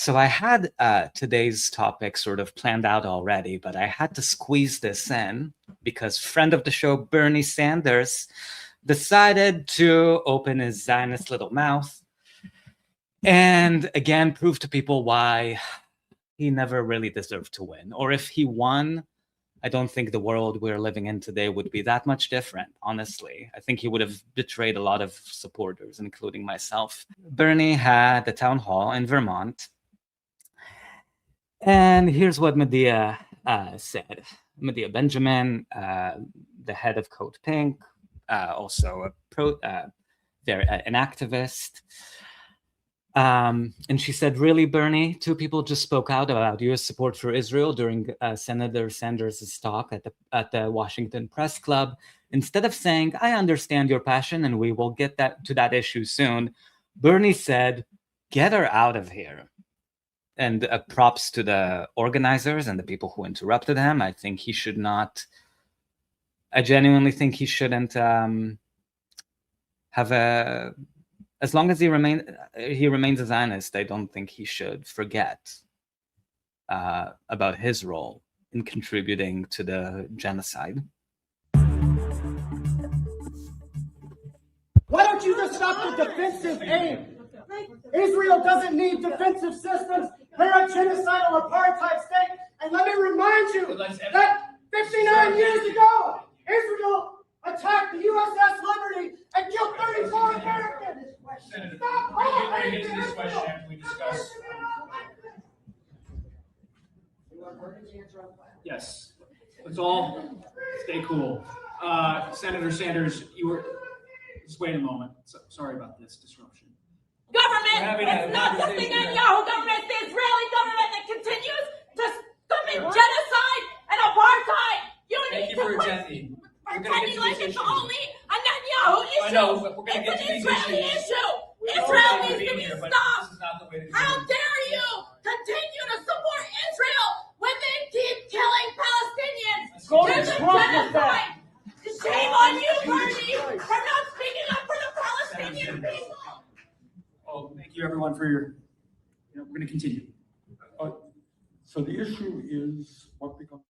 So I had today's topic sort of planned out already, but I had to squeeze this in because friend of the show, Bernie Sanders, decided to open his Zionist little mouth and again prove to people why he never really deserved to win. Or if he won, I don't think the world we're living in today would be that much different, honestly. I think he would have betrayed a lot of supporters, including myself. Bernie had the town hall in Vermont. And here's what Medea said. Medea Benjamin, the head of Code Pink, also an activist. And she said, really, Bernie, two people just spoke out about U.S. support for Israel during Senator Sanders' talk at the Washington Press Club. Instead of saying, I understand your passion and we will get to that issue soon, Bernie said, get her out of here. And props to the organizers and the people who interrupted him. I think he should not, I genuinely think he shouldn't have as long as he remains a Zionist, I don't think he should forget about his role in contributing to the genocide. Why don't you just stop the defensive aim? Israel doesn't need defensive systems. They're a genocidal apartheid state. And let me remind you that 59 years ago, Israel attacked the USS Liberty and killed 34 Americans. Senator, Stop we're all going to get to this question after we discuss. Yes, let's all stay cool. Senator Sanders, you were. Just wait a moment. Sorry about this disruption. Government, it's not the Netanyahu government, it's the Israeli government that continues to commit genocide and apartheid. You need to quit pretending like it's only a Netanyahu issue. I know, but we're going to get to these Israeli issues. issue. Israel needs to be But stopped. this is not the way to do How it. dare you continue to support Israel when they keep killing Palestinians? Go to There's a Trump with genocide. Shame on you, Bernie, for not speaking up for the Palestinian people. Oh, thank you everyone for your, we're going to continue. So the issue is what becomes.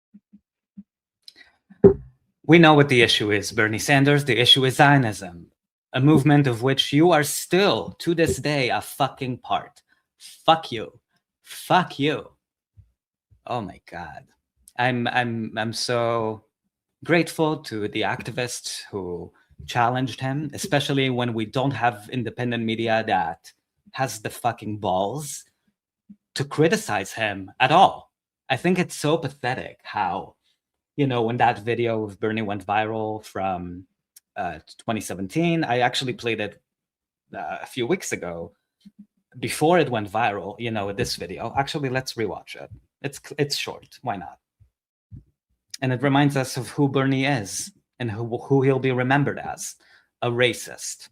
We know what the issue is, Bernie Sanders. The issue is Zionism, a movement of which you are still, to this day, a fucking part. Fuck you. Fuck you. Oh my God. I'm so grateful to the activists who challenged him, especially when we don't have independent media that has the fucking balls to criticize him at all. I think it's so pathetic how, when that video of Bernie went viral from 2017, I actually played it a few weeks ago before it went viral, this video. Actually, let's rewatch it. It's short. Why not? And it reminds us of who Bernie is and who he'll be remembered as, a racist.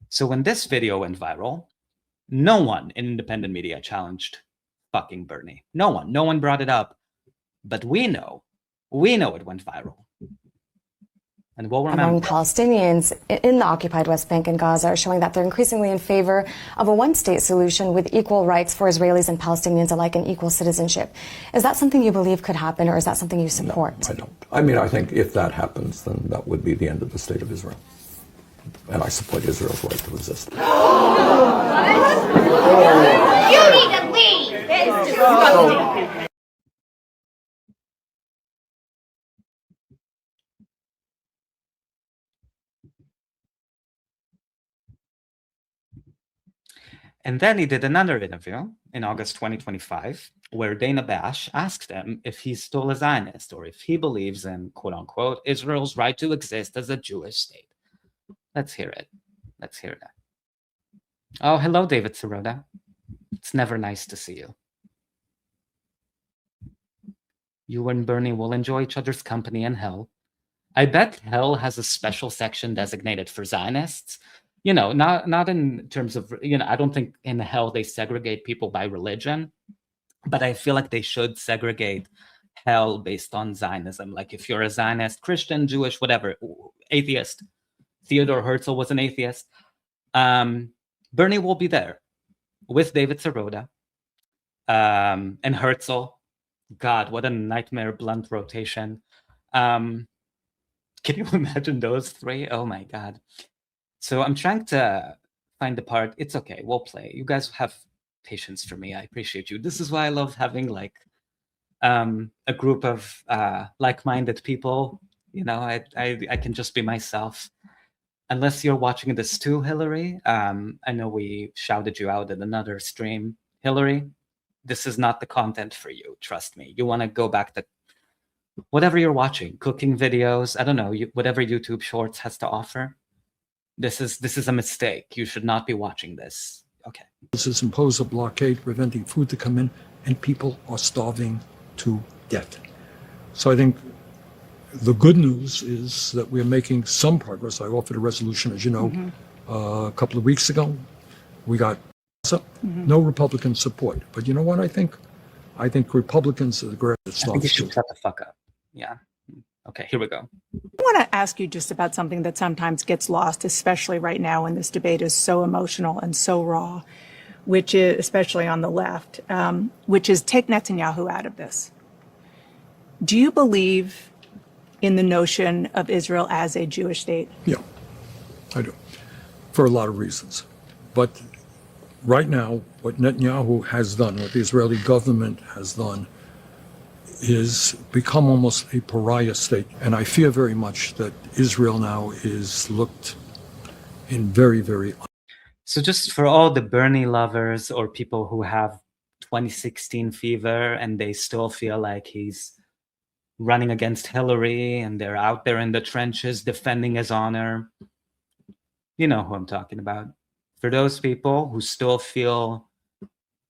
So when this video went viral, no one in independent media challenged fucking Bernie. No one brought it up. But we know it went viral. And we'll remember. Among Palestinians in the occupied West Bank and Gaza are showing that they're increasingly in favor of a one-state solution with equal rights for Israelis and Palestinians alike and equal citizenship. Is that something you believe could happen, or is that something you support? No, I don't. I mean, I think if that happens, then that would be the end of the state of Israel. And I support Israel's right to exist. You need to leave. It's disgusting. And then he did another interview in August 2025, where Dana Bash asked him if he's still a Zionist or if he believes in, quote unquote, Israel's right to exist as a Jewish state. Let's hear it. Let's hear that. Oh, hello, David Sirota. It's never nice to see you. You and Bernie will enjoy each other's company in hell. I bet hell has a special section designated for Zionists. Not in terms of, I don't think in hell they segregate people by religion, but I feel like they should segregate hell based on Zionism. Like if you're a Zionist, Christian, Jewish, whatever, atheist. Theodore Herzl was an atheist. Bernie will be there with David Sirota and Herzl. God, what a nightmare blunt rotation. Can you imagine those three? Oh my God. So I'm trying to find the part. It's okay. We'll play. You guys have patience for me. I appreciate you. This is why I love having like a group of like-minded people. You know, I can just be myself. Unless you're watching this too, Hillary. I know we shouted you out at another stream. Hillary, this is not the content for you. Trust me. You want to go back to whatever you're watching, cooking videos, I don't know, whatever YouTube Shorts has to offer. This is a mistake. You should not be watching this. Okay. This has imposed a blockade preventing food to come in, and people are starving to death. So I think the good news is that we're making some progress. I offered a resolution, as you know, a couple of weeks ago. We got no Republican support. But you know what I think? I think Republicans are the greatest I think starving. you should shut the fuck up. Yeah. Okay, here we go. I want to ask you just about something that sometimes gets lost, especially right now when this debate is so emotional and so raw, which is, especially on the left, which is take Netanyahu out of this. Do you believe in the notion of Israel as a Jewish state? Yeah, I do, for a lot of reasons. But right now, what Netanyahu has done, what the Israeli government has done, is become almost a pariah state. And I fear very much that Israel now is looked in very, very... So just for all the Bernie lovers or people who have 2016 fever and they still feel like he's running against Hillary and they're out there in the trenches defending his honor, you know who I'm talking about. For those people who still feel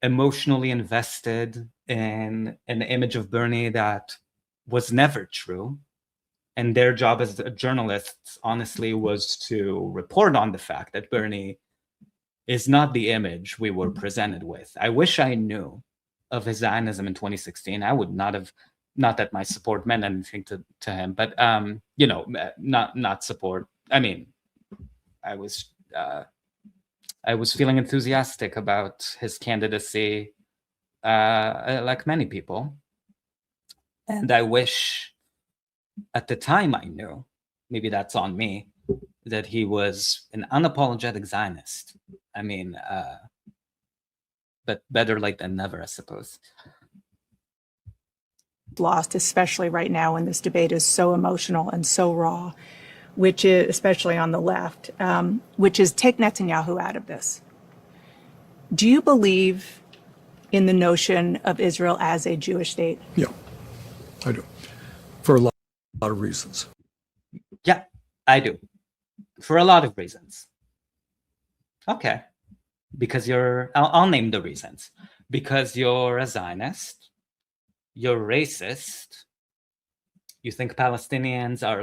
emotionally invested in an image of Bernie that was never true, and their job as journalists, honestly, was to report on the fact that Bernie is not the image we were presented with. I wish I knew of his Zionism in 2016. I would not have, not that my support meant anything to him, but you know, not support. I mean, I was feeling enthusiastic about his candidacy, like many people. And I wish at the time I knew, maybe that's on me, that he was an unapologetic Zionist. I mean, but better late than never, I suppose. Lost, especially right now when this debate is so emotional and so raw, which is, especially on the left, which is take Netanyahu out of this. Do you believe in the notion of Israel as a Jewish state? Yeah, I do, for a lot of reasons. Yeah, I do. For a lot of reasons. Okay. Because I'll name the reasons. Because you're a Zionist, you're racist, you think Palestinians are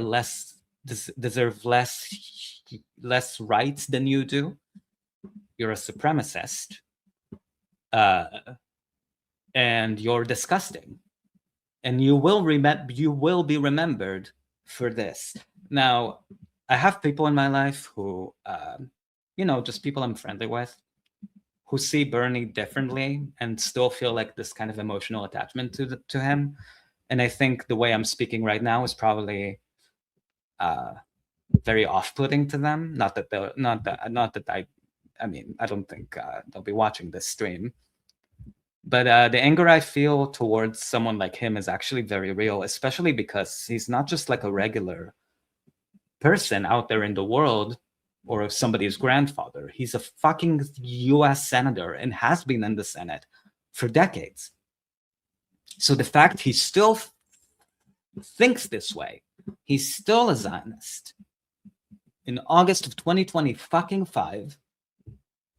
deserve less rights than you do, you're a supremacist, and you're disgusting. And you will be remembered for this. Now, I have people in my life who, you know, just people I'm friendly with, who see Bernie differently and still feel like this kind of emotional attachment to him. And I think the way I'm speaking right now is probably very off-putting to them. Not that I mean, I don't think they'll be watching this stream. But the anger I feel towards someone like him is actually very real, especially because he's not just like a regular person out there in the world or somebody's grandfather. He's a fucking US senator and has been in the Senate for decades. So the fact he still thinks this way, he's still a Zionist in August of 2025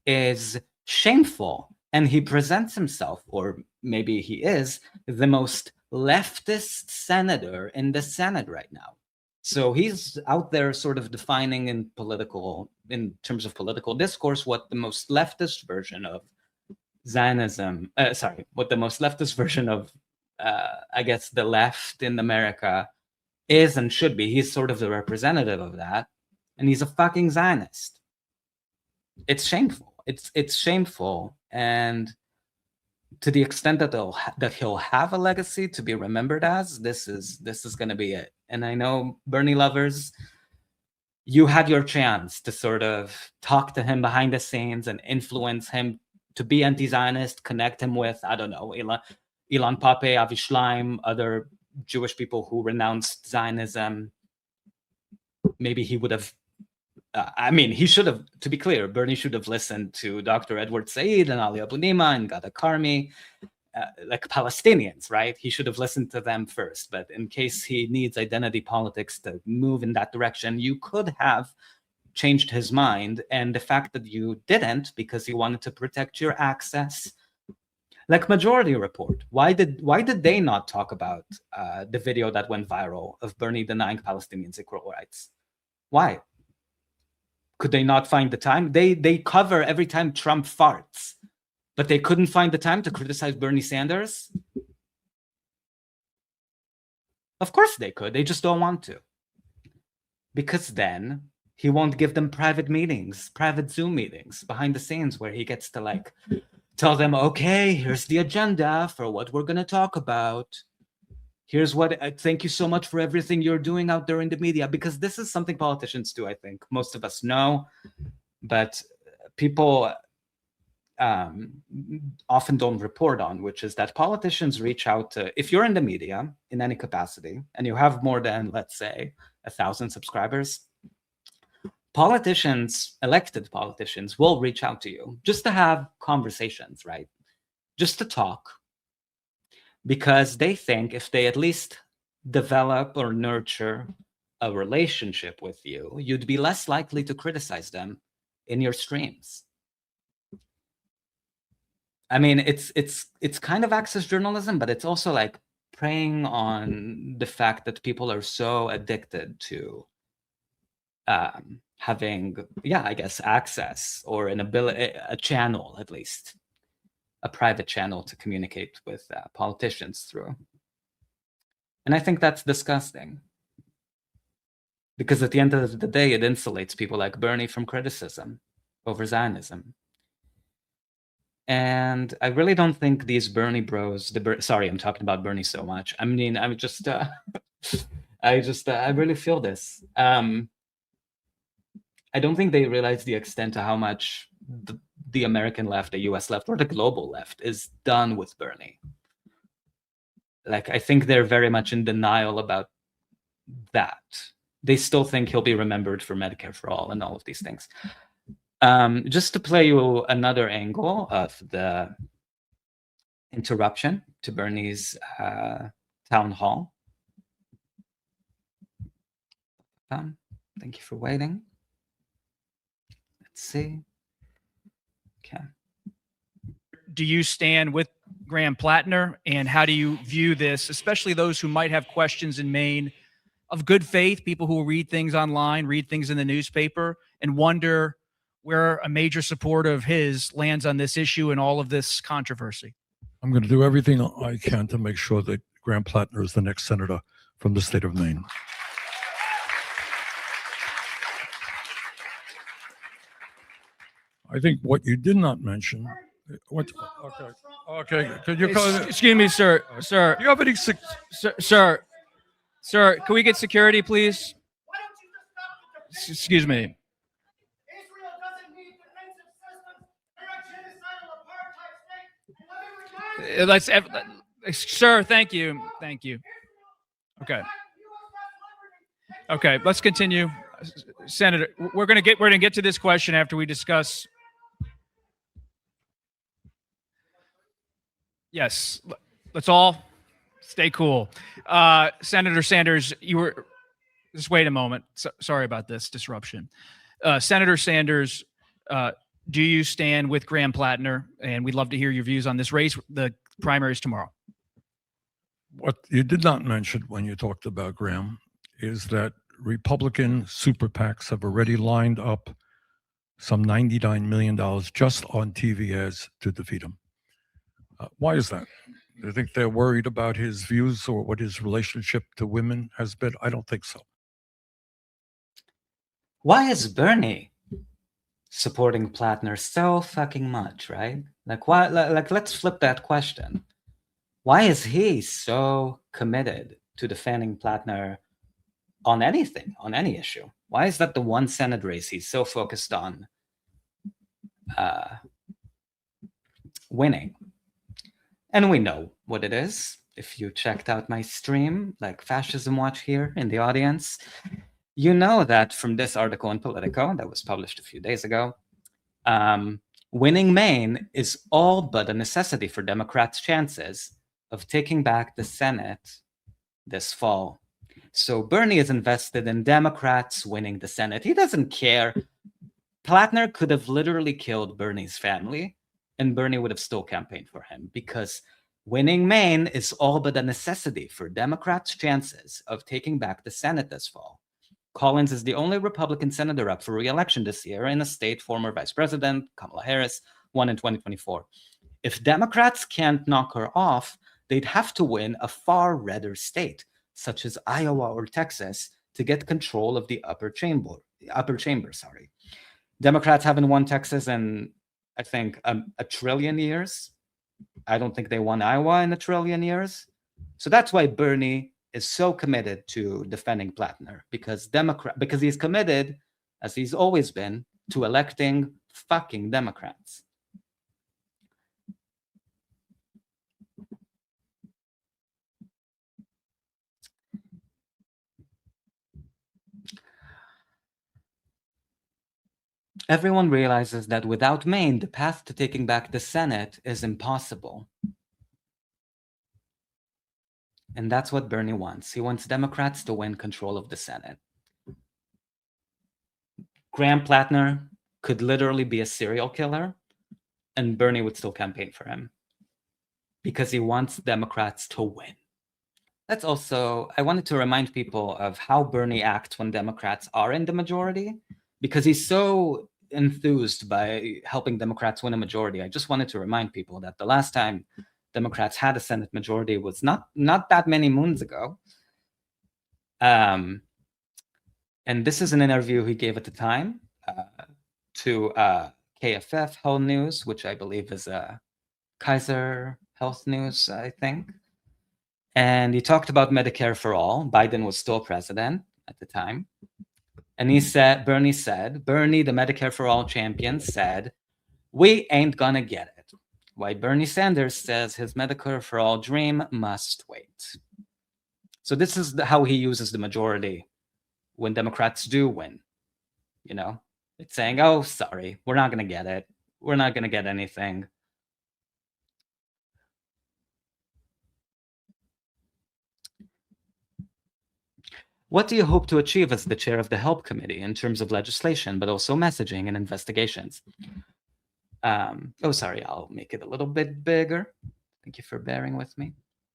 is shameful. And he presents himself, or maybe he is, the most leftist senator in the Senate right now. So he's out there sort of defining in terms of political discourse, what the most leftist version of Zionism, what the most leftist version of, I guess, the left in America is and should be. He's sort of the representative of that. And he's a fucking Zionist. It's shameful. It's shameful. And to the extent that that he'll have a legacy to be remembered as, this is going to be it. And I know Bernie lovers, you had your chance to sort of talk to him behind the scenes and influence him to be anti-Zionist, connect him with, I don't know, Ilan Pappé, Avi Schleim, other Jewish people who renounced Zionism. Maybe he would have, he should have, to be clear, Bernie should have listened to Dr. Edward Said and Ali Abu Nima and Gada Karmi, like Palestinians, right? He should have listened to them first. But in case he needs identity politics to move in that direction, you could have changed his mind. And the fact that you didn't, because you wanted to protect your access, like Majority Report, why did they not talk about the video that went viral of Bernie denying Palestinians equal rights? Why? Could they not find the time? They cover every time Trump farts, but they couldn't find the time to criticize Bernie Sanders? Of course they could. They just don't want to. Because then he won't give them private meetings, private Zoom meetings behind the scenes where he gets to like tell them, okay, here's the agenda for what we're going to talk about. Here's what, thank you so much for everything you're doing out there in the media. Because this is something politicians do, I think. Most of us know, but people often don't report on, which is that politicians reach out to, if you're in the media in any capacity, and you have more than, let's say, 1,000 subscribers, politicians, elected politicians, will reach out to you just to have conversations, right? Just to talk. Because they think if they at least develop or nurture a relationship with you, you'd be less likely to criticize them in your streams. I mean, it's kind of access journalism, but it's also like preying on the fact that people are so addicted to having, I guess, access or an ability, a channel at least, a private channel to communicate with politicians through. And I think that's disgusting. Because at the end of the day, it insulates people like Bernie from criticism over Zionism. And I really don't think these Bernie bros, sorry, I'm talking about Bernie so much. I mean, I'm just, I really feel this. I don't think they realize the extent to how much the American left, the US left, or the global left is done with Bernie. Like, I think they're very much in denial about that. They still think he'll be remembered for Medicare for All and all of these things. Just to play you another angle of the interruption to Bernie's town hall. Thank you for waiting. Let's see. Okay. Do you stand with Graham Plattner, and how do you view this, especially those who might have questions in Maine of good faith, people who read things online, read things in the newspaper, and wonder where a major supporter of his lands on this issue and all of this controversy? I'm going to do everything I can to make sure that Graham Plattner is the next senator from the state of Maine. I think what you did not mention, okay, could you excuse me, sir, do you have any sir, can we get security, please? Why don't you just stop the defense? Excuse me. Israel doesn't need defensive systems. They're a genocidal apartheid state. And let me remind you, Sir, thank you. Okay. Okay, let's continue. Senator, we're gonna get to this question after we discuss. Yes, let's all stay cool. Senator Sanders, just wait a moment. Sorry about this disruption. Senator Sanders, do you stand with Graham Plattner? And we'd love to hear your views on this race, the primaries tomorrow. What you did not mention when you talked about Graham is that Republican super PACs have already lined up some $99 million just on TV ads to defeat him. Why is that? Do you think they're worried about his views or what his relationship to women has been? I don't think so. Why is Bernie supporting Plattner so fucking much, right? Like, why? Like, let's flip that question. Why is he so committed to defending Plattner on anything, on any issue? Why is that the one Senate race he's so focused on winning? And we know what it is. If you checked out my stream, like Fascism Watch here in the audience, you know that from this article in Politico that was published a few days ago, winning Maine is all but a necessity for Democrats' chances of taking back the Senate this fall. So Bernie is invested in Democrats winning the Senate. He doesn't care. Plattner could have literally killed Bernie's family, and Bernie would have still campaigned for him, because winning Maine is all but a necessity for Democrats' chances of taking back the Senate this fall. Collins is the only Republican senator up for re-election this year in a state former Vice President Kamala Harris won in 2024. If Democrats can't knock her off, they'd have to win a far redder state, such as Iowa or Texas, to get control of the upper chamber. Democrats haven't won Texas in, I think, a trillion years. I don't think they won Iowa in a trillion years. So that's why Bernie is so committed to defending Plattner, because he's committed, as he's always been, to electing fucking Democrats. Everyone realizes that without Maine, the path to taking back the Senate is impossible. And that's what Bernie wants. He wants Democrats to win control of the Senate. Graham Plattner could literally be a serial killer, and Bernie would still campaign for him, because he wants Democrats to win. That's also, I wanted to remind people of how Bernie acts when Democrats are in the majority, because he's so enthused by helping Democrats win a majority. I just wanted to remind people that the last time Democrats had a Senate majority was not that many moons ago. And this is an interview he gave at the time to KFF Health News, which I believe is Kaiser Health News, I think. And he talked about Medicare for all. Biden was still president at the time. And Bernie, the Medicare for all champion, said, "We ain't gonna get it." Why Bernie Sanders says his Medicare for all dream must wait. So this is how he uses the majority when Democrats do win. You know, it's saying, "Oh, sorry, we're not gonna get it. We're not gonna get anything." What do you hope to achieve as the chair of the HELP committee in terms of legislation, but also messaging and investigations? Oh, sorry, I'll make it a little bit bigger. Thank you for bearing with me.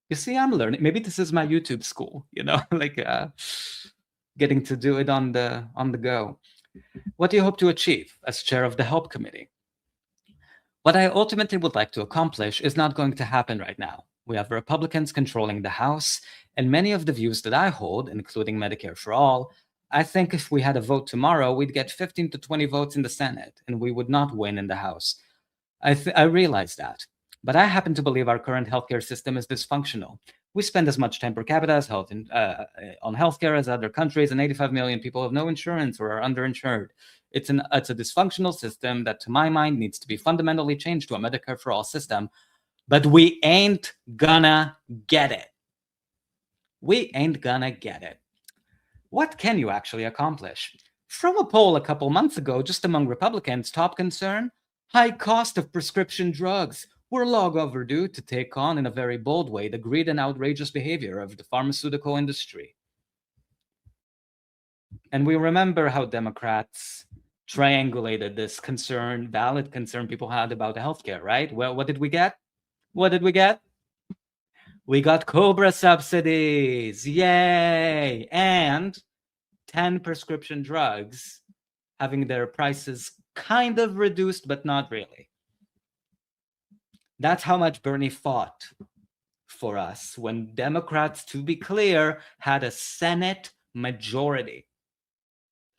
You see, I'm learning. Maybe this is my YouTube school, you know, like getting to do it on the go. What do you hope to achieve as chair of the HELP committee? What I ultimately would like to accomplish is not going to happen right now. We have Republicans controlling the House, and many of the views that I hold, including Medicare for all, I think if we had a vote tomorrow, we'd get 15 to 20 votes in the Senate, and we would not win in the House. I realize that. But I happen to believe our current healthcare system is dysfunctional. We spend as much time per capita as on healthcare as other countries, and 85 million people have no insurance or are underinsured. It's a dysfunctional system that, to my mind, needs to be fundamentally changed to a Medicare for all system. But we ain't gonna get it. We ain't gonna get it. What can you actually accomplish? From a poll a couple months ago, just among Republicans, top concern, high cost of prescription drugs. We're long overdue to take on, in a very bold way, the greed and outrageous behavior of the pharmaceutical industry. And we remember how Democrats triangulated this concern, valid concern people had about healthcare, right? Well, what did we get? What did we get? We got Cobra subsidies, yay! And 10 prescription drugs having their prices kind of reduced, but not really. That's how much Bernie fought for us when Democrats, to be clear, had a Senate majority.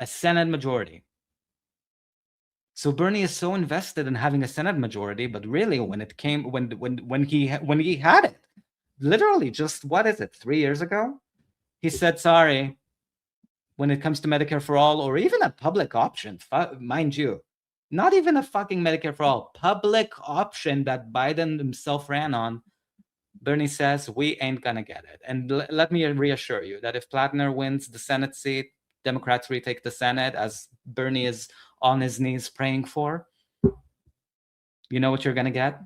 A Senate majority. So Bernie is so invested in having a Senate majority, but really, when it came, when he had it, literally just what is it, 3 years ago, he said, "Sorry, when it comes to Medicare for all, or even a public option, mind you, not even a fucking Medicare for all, public option that Biden himself ran on." Bernie says, "We ain't gonna get it." And let me reassure you that if Plattner wins the Senate seat, Democrats retake the Senate, as Bernie is on his knees praying for, you know what you're gonna get?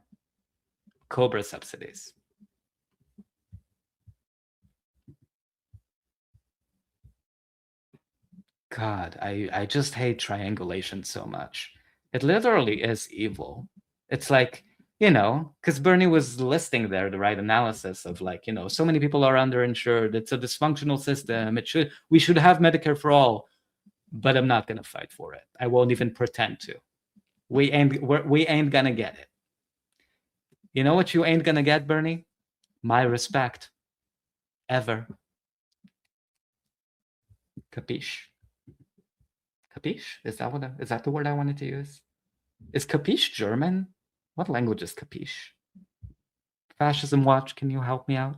Cobra subsidies. God, I just hate triangulation so much. It literally is evil. It's like, because Bernie was listing there the right analysis of like, so many people are underinsured. It's a dysfunctional system. We should have Medicare for all, but I'm not gonna fight for it. I won't even pretend to. We ain't gonna get it. You know what you ain't gonna get, Bernie? My respect. Ever. Capiche? Capiche? Is that the word I wanted to use? Is capiche German? What language is capiche? Fascism Watch, can you help me out?